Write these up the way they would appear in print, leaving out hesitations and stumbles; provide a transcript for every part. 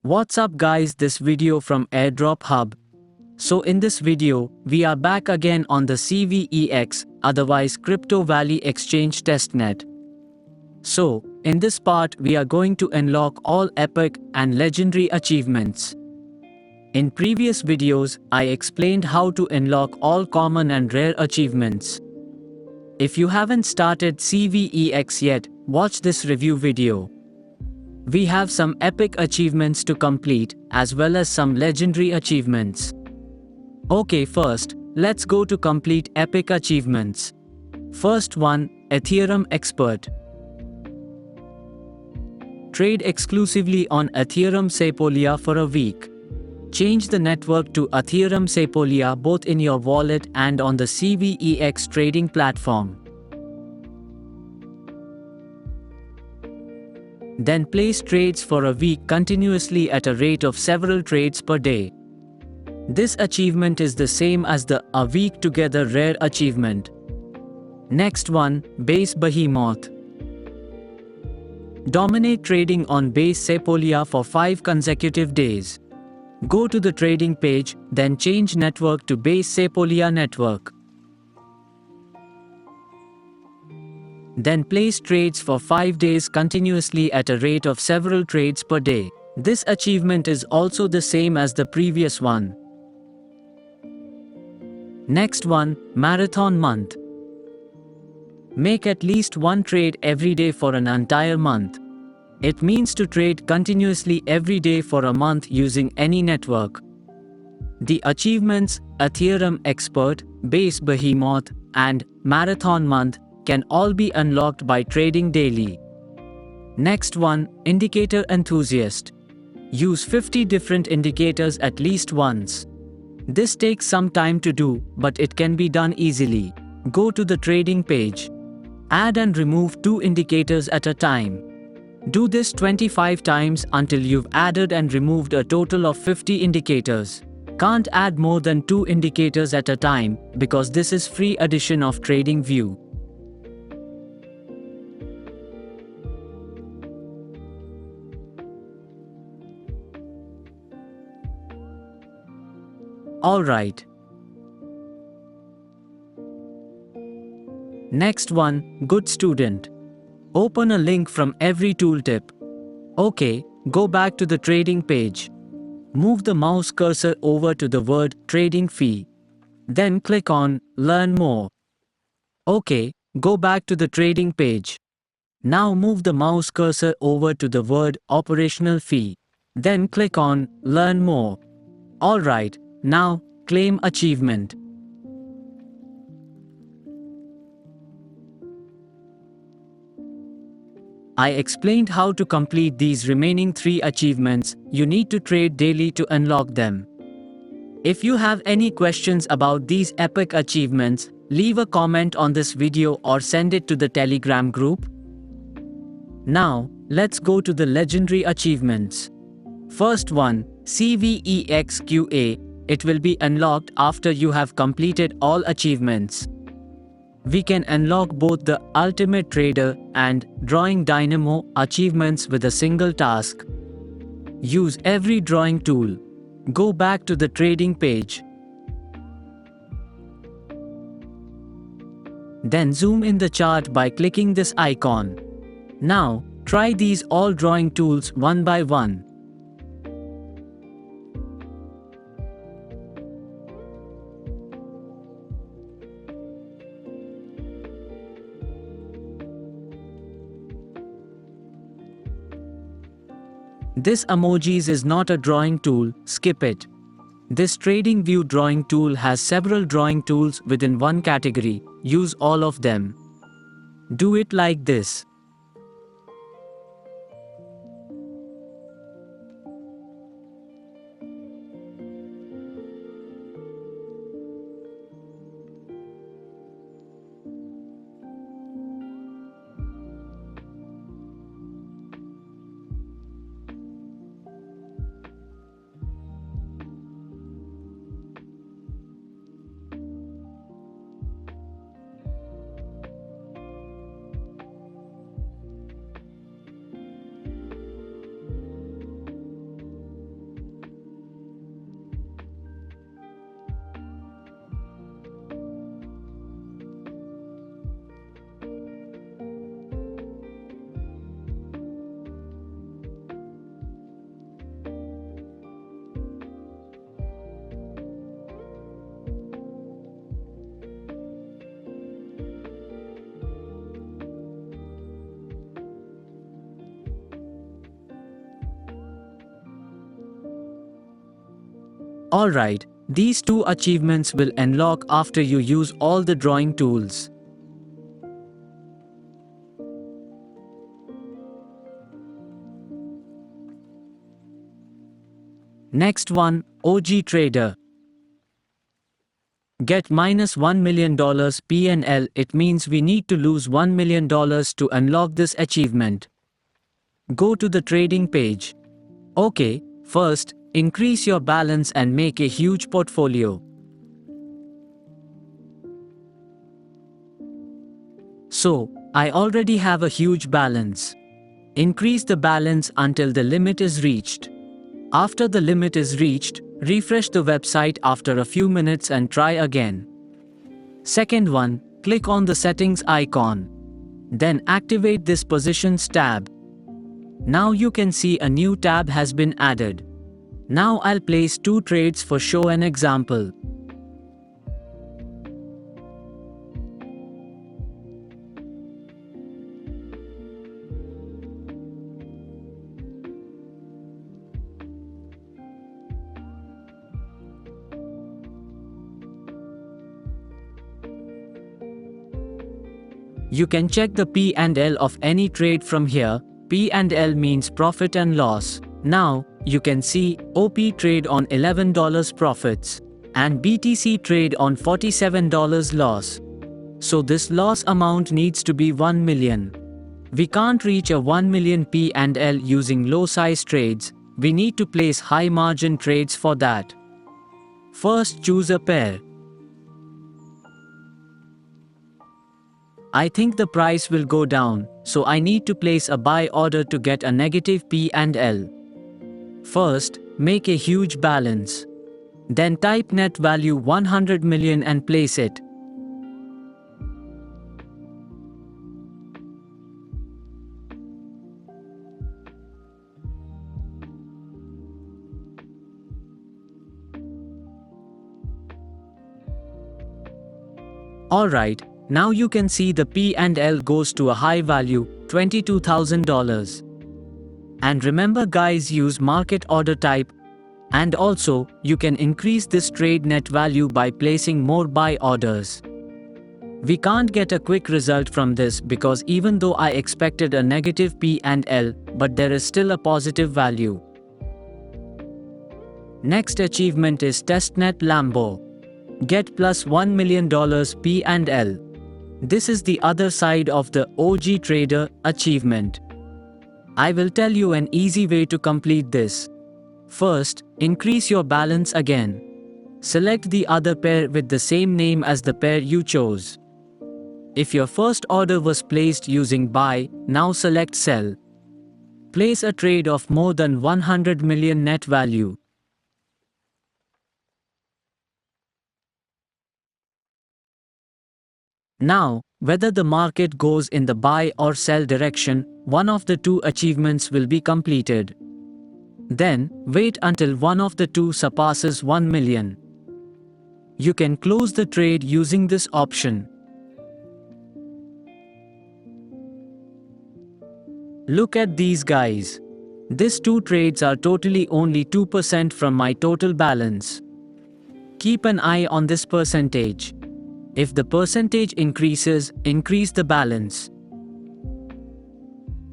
What's up guys, this video from Airdrop Hub. So in this video, we are back again on the CVEX, otherwise Crypto Valley Exchange testnet. So, in this part we are going to unlock all epic and legendary achievements. In previous videos, I explained how to unlock all common and rare achievements. If you haven't started CVEX yet, watch this review video. We have some epic achievements to complete, as well as some legendary achievements. Okay, first, let's go to complete epic achievements. First one, Ethereum Expert. Trade exclusively on Ethereum Sepolia for a week. Change the network to Ethereum Sepolia both in your wallet and on the CVEX trading platform. Then place trades for a week continuously at a rate of several trades per day. This achievement is the same as the A Week Together rare achievement. Next one, Base Behemoth. Dominate trading on Base Sepolia for 5 consecutive days. Go to the trading page, then change network to Base Sepolia network. Then place trades for 5 days continuously at a rate of several trades per day. This achievement is also the same as the previous one. Next one, Marathon Month. Make at least one trade every day for an entire month. It means to trade continuously every day for a month using any network. The achievements, Ethereum Expert, Base Behemoth, and Marathon Month can all be unlocked by trading daily. Next one, Indicator Enthusiast. Use 50 different indicators at least once. This takes some time to do, but it can be done easily. Go to the trading page. Add and remove 2 indicators at a time. Do this 25 times until you've added and removed a total of 50 indicators. Can't add more than 2 indicators at a time, because this is free addition of TradingView. Alright. Next one, Good Student. Open a link from every tooltip. Okay, go back to the trading page. Move the mouse cursor over to the word Trading Fee. Then click on Learn More. Okay, go back to the trading page. Now move the mouse cursor over to the word Operational Fee. Then click on Learn More. Alright, now claim achievement. I explained how to complete these remaining 3 achievements. You need to trade daily to unlock them. If you have any questions about these epic achievements, leave a comment on this video or send it to the Telegram group. Now, let's go to the legendary achievements. First one, CVEXQA. It will be unlocked after you have completed all achievements. We can unlock both the Ultimate Trader and Drawing Dynamo achievements with a single task. Use every drawing tool. Go back to the trading page. Then zoom in the chart by clicking this icon. Now, try these all drawing tools one by one. This emojis is not a drawing tool, skip it. This TradingView drawing tool has several drawing tools within one category, use all of them. Do it like this. Alright, these two achievements will unlock after you use all the drawing tools. Next one, OG Trader. Get minus $1 million PNL. It means we need to lose $1 million to unlock this achievement. Go to the trading page. Okay, first, increase your balance and make a huge portfolio. So, I already have a huge balance. Increase the balance until the limit is reached. After the limit is reached, refresh the website after a few minutes and try again. Second one, click on the settings icon. Then activate this positions tab. Now you can see a new tab has been added. Now I'll place 2 trades for show an example. You can check the P&L of any trade from here. P&L means profit and loss. Now, you can see OP trade on $11 profits and BTC trade on $47 loss. So this loss amount needs to be 1 million. We can't reach a 1 million P&L using low size trades. We need to place high margin trades for that. First, choose a pair. I think the price will go down, so I need to place a buy order to get a negative P&L. First, make a huge balance. Then type net value 100 million and place it. Alright, now you can see the P&L goes to a high value, $22,000. And remember guys, use market order type. And also, you can increase this trade net value by placing more buy orders. We can't get a quick result from this because even though I expected a negative P&L, but there is still a positive value. Next achievement is Testnet Lambo. Get plus $1 million P&L. This is the other side of the OG Trader achievement. I will tell you an easy way to complete this. First, increase your balance again. Select the other pair with the same name as the pair you chose. If your first order was placed using buy, now select sell. Place a trade of more than 100 million net value. Now, whether the market goes in the buy or sell direction, one of the two achievements will be completed. Then, wait until one of the two surpasses 1 million. You can close the trade using this option. Look at these guys. These two trades are totally only 2% from my total balance. Keep an eye on this percentage. If the percentage increases, increase the balance.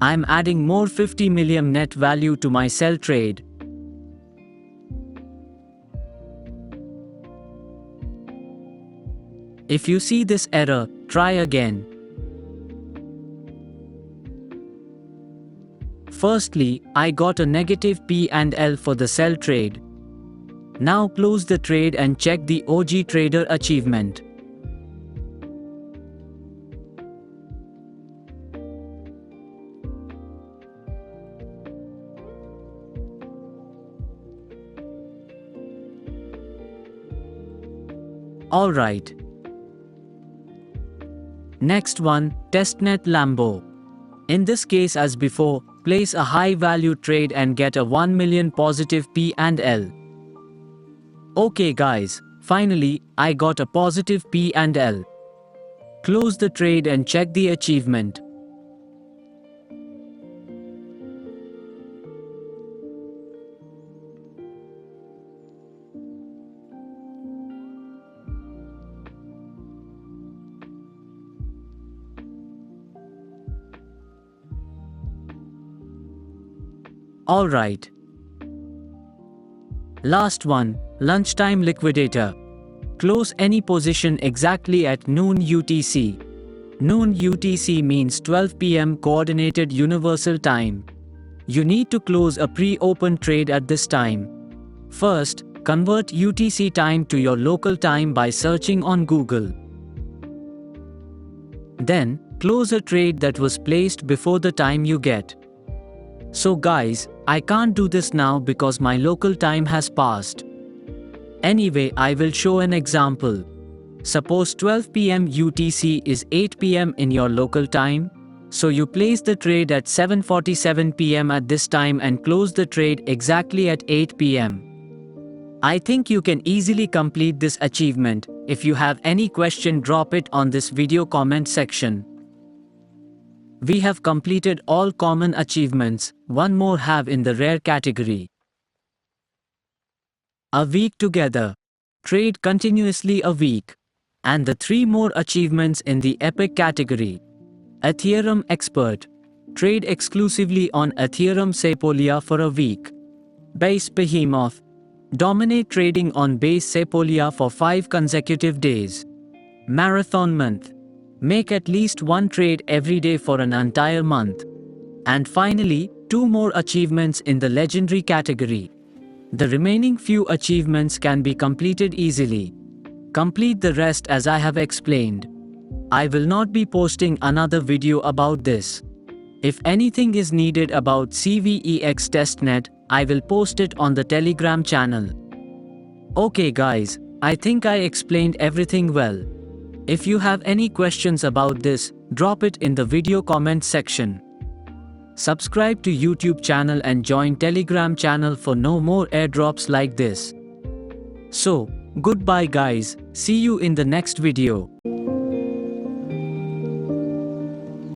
I'm adding more 50 million net value to my sell trade. If you see this error, try again. Firstly, I got a negative P&L for the sell trade. Now close the trade and check the OG Trader achievement. Alright. Next one, Testnet Lambo. In this case as before, place a high value trade and get a 1 million positive P&L. Okay guys, finally, I got a positive P&L. Close the trade and check the achievement. Alright. Last one, lunchtime liquidator. Close any position exactly at noon UTC. Noon UTC means 12 p.m. Coordinated Universal Time. You need to close a pre-open trade at this time. First, convert UTC time to your local time by searching on Google. Then, close a trade that was placed before the time you get. So guys, I can't do this now because my local time has passed. Anyway, I will show an example. Suppose 12 p.m. UTC is 8 p.m. in your local time. So you place the trade at 7:47 p.m. at this time and close the trade exactly at 8 p.m. I think you can easily complete this achievement. If you have any question, drop it on this video comment section. We have completed all common achievements, one more have in the rare category. A week together. Trade continuously a week. And the 3 more achievements in the epic category. Ethereum expert. Trade exclusively on Ethereum Sepolia for a week. Base behemoth. Dominate trading on Base Sepolia for 5 consecutive days. Marathon month. Make at least 1 trade every day for an entire month. And finally, 2 more achievements in the legendary category. The remaining few achievements can be completed easily. Complete the rest as I have explained. I will not be posting another video about this. If anything is needed about CVEX testnet, I will post it on the Telegram channel. Okay guys, I think I explained everything well. If you have any questions about this, drop it in the video comment section. Subscribe to YouTube channel and join Telegram channel for no more airdrops like this. So, goodbye guys, see you in the next video.